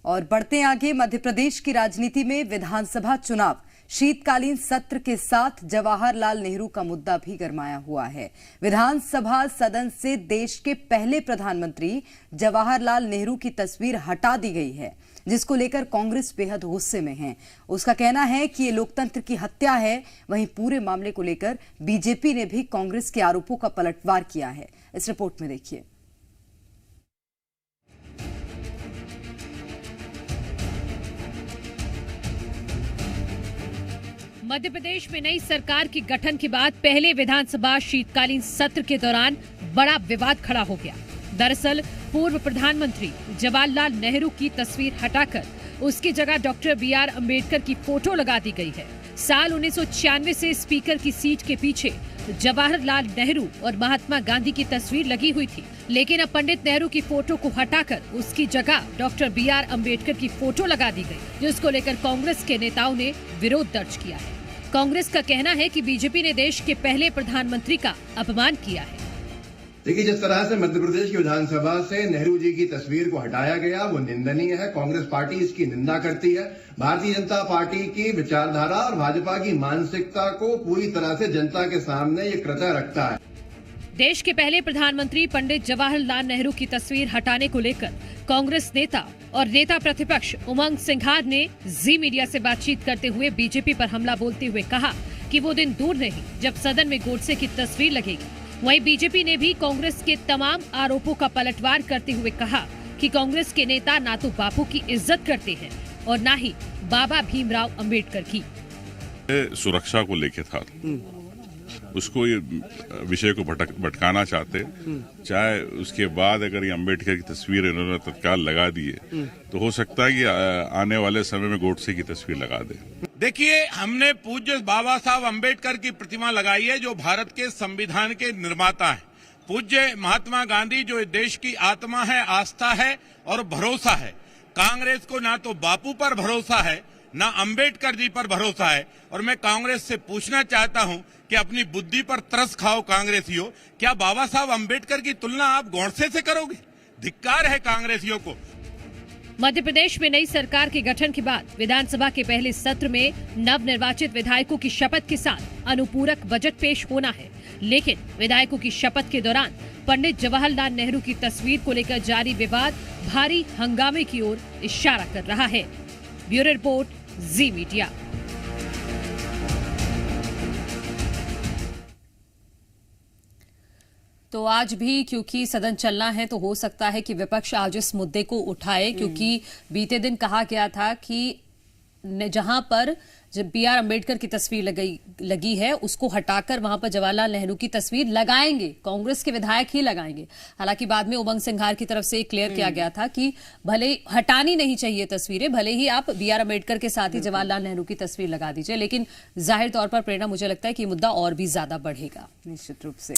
और बढ़ते आगे, मध्य प्रदेश की राजनीति में विधानसभा चुनाव, शीतकालीन सत्र के साथ जवाहरलाल नेहरू का मुद्दा भी गरमाया हुआ है। विधानसभा सदन से देश के पहले प्रधानमंत्री जवाहरलाल नेहरू की तस्वीर हटा दी गई है, जिसको लेकर कांग्रेस बेहद गुस्से में है। उसका कहना है कि ये लोकतंत्र की हत्या है। वहीं पूरे मामले को लेकर बीजेपी ने भी कांग्रेस के आरोपों का पलटवार किया है। इस रिपोर्ट में देखिए। मध्य प्रदेश में नई सरकार के गठन के बाद पहले विधानसभा शीतकालीन सत्र के दौरान बड़ा विवाद खड़ा हो गया। दरअसल पूर्व प्रधानमंत्री जवाहरलाल नेहरू की तस्वीर हटाकर उसकी जगह डॉक्टर बी.आर. अम्बेडकर की फोटो लगा दी गई है। साल 1996 से स्पीकर की सीट के पीछे जवाहरलाल नेहरू और महात्मा गांधी की तस्वीर लगी हुई थी, लेकिन अब पंडित नेहरू की फोटो को हटाकर उसकी जगह डॉक्टर बी.आर. अम्बेडकर की फोटो लगा दी गई, जिसको लेकर कांग्रेस के नेताओं ने विरोध दर्ज किया है। कांग्रेस का कहना है कि बीजेपी ने देश के पहले प्रधानमंत्री का अपमान किया है। देखिए, जिस तरह से मध्य प्रदेश की विधानसभा से नेहरू जी की तस्वीर को हटाया गया, वो निंदनीय है। कांग्रेस पार्टी इसकी निंदा करती है। भारतीय जनता पार्टी की विचारधारा और भाजपा की मानसिकता को पूरी तरह से जनता के सामने ये कृत्य रखता है। देश के पहले प्रधानमंत्री पंडित जवाहरलाल नेहरू की तस्वीर हटाने को लेकर कांग्रेस नेता और नेता प्रतिपक्ष उमंग सिंघार ने जी मीडिया से बातचीत करते हुए बीजेपी पर हमला बोलते हुए कहा कि वो दिन दूर नहीं जब सदन में गोडसे की तस्वीर लगेगी। वहीं बीजेपी ने भी कांग्रेस के तमाम आरोपों का पलटवार करते हुए कहा कि कांग्रेस के नेता ना तो बापू की इज्जत करते हैं और ना ही बाबा भीमराव अंबेडकर की। सुरक्षा को लेके था, उसको ये विषय को भटकाना चाहते, चाहे उसके बाद अगर ये अम्बेडकर की तस्वीर इन्होंने तत्काल लगा दिए तो हो सकता है कि आने वाले समय में गोडसे की तस्वीर लगा दे। देखिए, हमने पूज्य बाबा साहब अम्बेडकर की प्रतिमा लगाई है, जो भारत के संविधान के निर्माता हैं। पूज्य महात्मा गांधी जो देश की आत्मा है, आस्था है और भरोसा है। कांग्रेस को ना तो बापू पर भरोसा है, ना अंबेडकर जी पर भरोसा है। और मैं कांग्रेस से पूछना चाहता हूं कि अपनी बुद्धि पर तरस खाओ कांग्रेसियों, क्या बाबा साहब अंबेडकर की तुलना आप गोडसे से करोगे? धिक्कार है कांग्रेसियों को। मध्य प्रदेश में नई सरकार के गठन के बाद विधानसभा के पहले सत्र में नवनिर्वाचित विधायकों की शपथ के साथ अनुपूरक बजट पेश होना है, लेकिन विधायकों की शपथ के दौरान पंडित जवाहरलाल नेहरू की तस्वीर को लेकर जारी विवाद भारी हंगामे की ओर इशारा कर रहा है। ब्यूरो रिपोर्ट, जी मीडिया। तो आज भी क्योंकि सदन चलना है तो हो सकता है कि विपक्ष आज इस मुद्दे को उठाए, क्योंकि बीते दिन कहा गया था कि जहां पर जब बी.आर. अम्बेडकर की तस्वीर लगी है उसको हटाकर वहां पर जवाहरलाल नेहरू की तस्वीर लगाएंगे, कांग्रेस के विधायक ही लगाएंगे। हालांकि बाद में उमंग सिंघार की तरफ से क्लियर किया गया था कि भले हटानी नहीं चाहिए तस्वीरें, भले ही आप बी.आर. अम्बेडकर के साथ ही जवाहरलाल नेहरू की तस्वीर लगा दीजिए, लेकिन जाहिर तौर पर प्रेरणा, मुझे लगता है कि मुद्दा और भी ज्यादा बढ़ेगा। निश्चित रूप से।